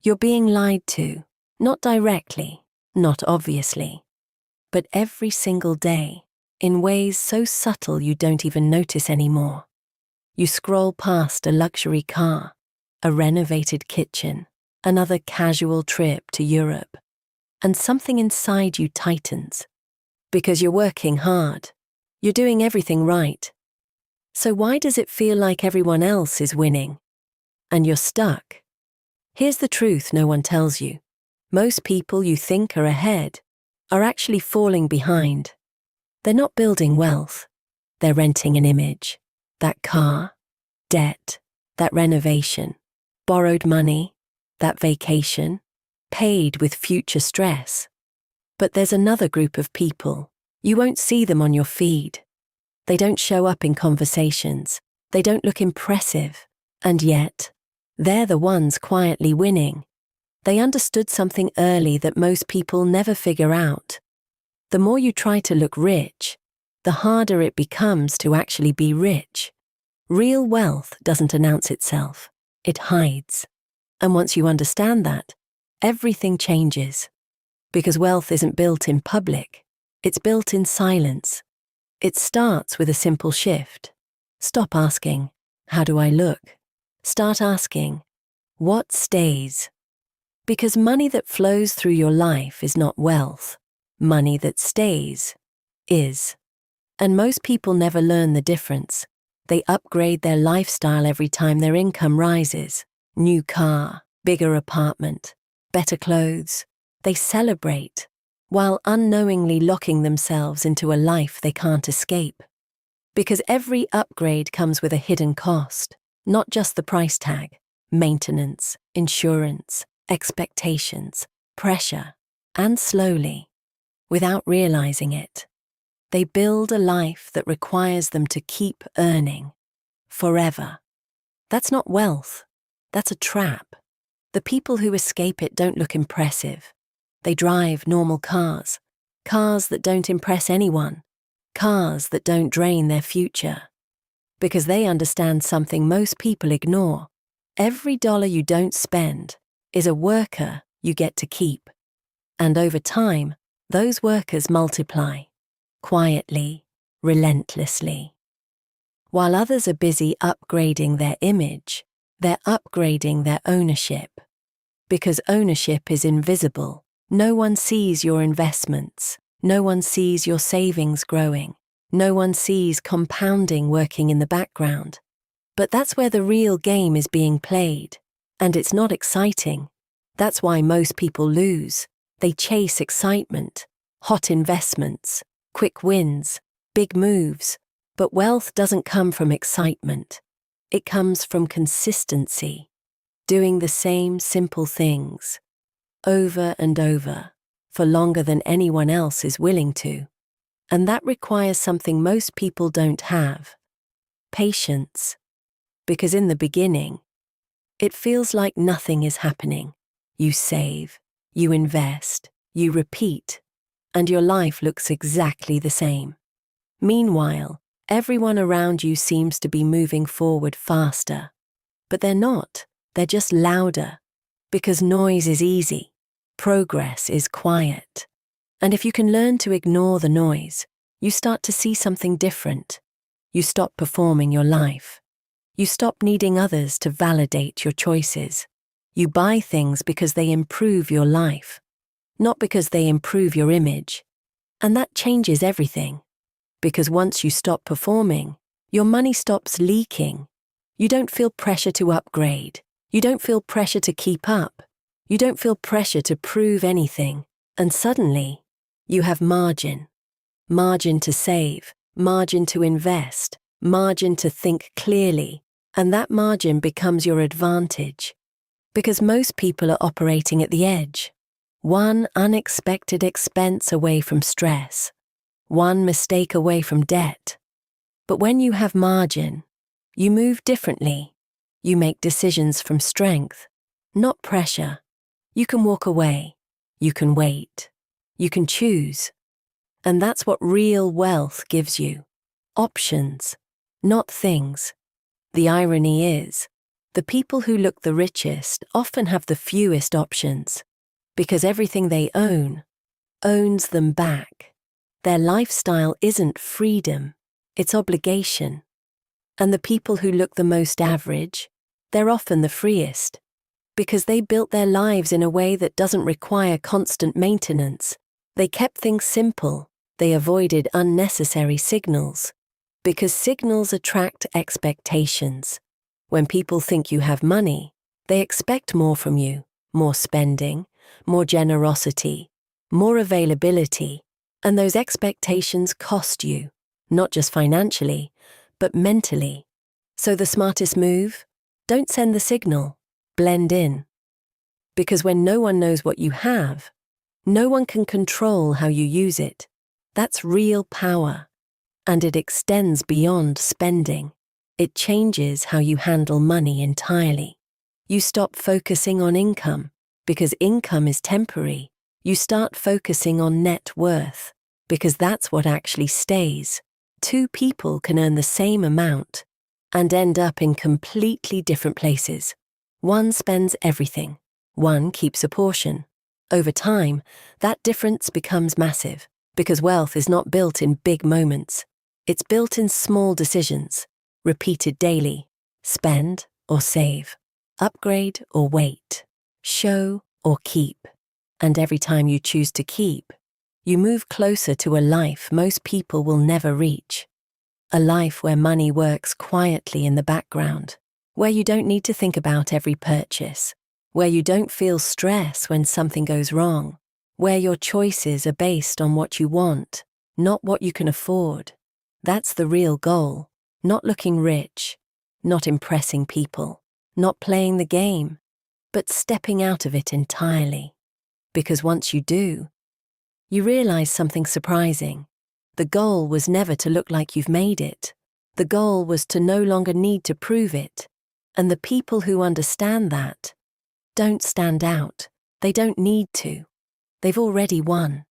You're being lied to, not directly, not obviously, but every single day, in ways so subtle you don't even notice anymore. You scroll past a luxury car, a renovated kitchen, another casual trip to Europe, and something inside you tightens. Because you're working hard. You're doing everything right. So why does it feel like everyone else is winning? And you're stuck? Here's the truth no one tells you. Most people you think are ahead are actually falling behind. They're not building wealth. They're renting an image. That car, debt, that renovation, borrowed money, that vacation, paid with future stress. But there's another group of people. You won't see them on your feed. They don't show up in conversations. They don't look impressive. And yet, they're the ones quietly winning. They understood something early that most people never figure out. The more you try to look rich, the harder it becomes to actually be rich. Real wealth doesn't announce itself. It hides. And once you understand that, everything changes. Because wealth isn't built in public. It's built in silence. It starts with a simple shift. Stop asking, how do I look? Start asking, what stays? Because money that flows through your life is not wealth. Money that stays is. And most people never learn the difference. They upgrade their lifestyle every time their income rises. New car, bigger apartment, better clothes. They celebrate, while unknowingly locking themselves into a life they can't escape. Because every upgrade comes with a hidden cost, not just the price tag, maintenance, insurance, expectations, pressure, and slowly, without realizing it, they build a life that requires them to keep earning forever. That's not wealth, that's a trap. The people who escape it don't look impressive. They drive normal cars, cars that don't impress anyone, cars that don't drain their future. Because they understand something most people ignore. Every dollar you don't spend is a worker you get to keep. And over time, those workers multiply, quietly, relentlessly. While others are busy upgrading their image, they're upgrading their ownership. Because ownership is invisible. No one sees your investments. No one sees your savings growing. No one sees compounding working in the background. But that's where the real game is being played. And it's not exciting. That's why most people lose. They chase excitement, hot investments, quick wins, big moves. But wealth doesn't come from excitement. It comes from consistency. Doing the same simple things, over and over, for longer than anyone else is willing to. And that requires something most people don't have: patience. Because in the beginning, it feels like nothing is happening. You save, you invest, you repeat, and your life looks exactly the same. Meanwhile, everyone around you seems to be moving forward faster. But they're not, they're just louder. Because noise is easy. Progress is quiet. And if you can learn to ignore the noise, you start to see something different. You stop performing your life. You stop needing others to validate your choices. You buy things because they improve your life, not because they improve your image. And that changes everything. Because once you stop performing, your money stops leaking. You don't feel pressure to upgrade. You don't feel pressure to keep up. You don't feel pressure to prove anything. And suddenly, you have margin. Margin to save, margin to invest, margin to think clearly. And that margin becomes your advantage. Because most people are operating at the edge. One unexpected expense away from stress. One mistake away from debt. But when you have margin, you move differently. You make decisions from strength, not pressure. You can walk away. You can wait. You can choose. And that's what real wealth gives you. Options, not things. The irony is, The people who look the richest often have the fewest options, because everything they own owns them back. Their lifestyle isn't freedom, it's obligation. And the people who look the most average, they're often the freest, because they built their lives in a way that doesn't require constant maintenance. They kept things simple, they avoided unnecessary signals, because signals attract expectations. When people think you have money, they expect more from you, more spending, more generosity, more availability, and those expectations cost you, not just financially, but mentally. So the smartest move? Don't send the signal, blend in. Because when no one knows what you have, no one can control how you use it. That's real power. And it extends beyond spending. It changes how you handle money entirely. You stop focusing on income, because income is temporary. You start focusing on net worth, because that's what actually stays. Two people can earn the same amount and end up in completely different places. One spends everything. One keeps a portion. Over time, that difference becomes massive, because wealth is not built in big moments. It's built in small decisions, repeated daily. Spend or save, upgrade or wait, show or keep. And every time you choose to keep, you move closer to a life most people will never reach. A life where money works quietly in the background, where you don't need to think about every purchase, where you don't feel stress when something goes wrong, where your choices are based on what you want, not what you can afford. That's the real goal, not looking rich, not impressing people, not playing the game, but stepping out of it entirely. Because once you do, you realize something surprising. The goal was never to look like you've made it. The goal was to no longer need to prove it. And the people who understand that don't stand out. They don't need to. They've already won.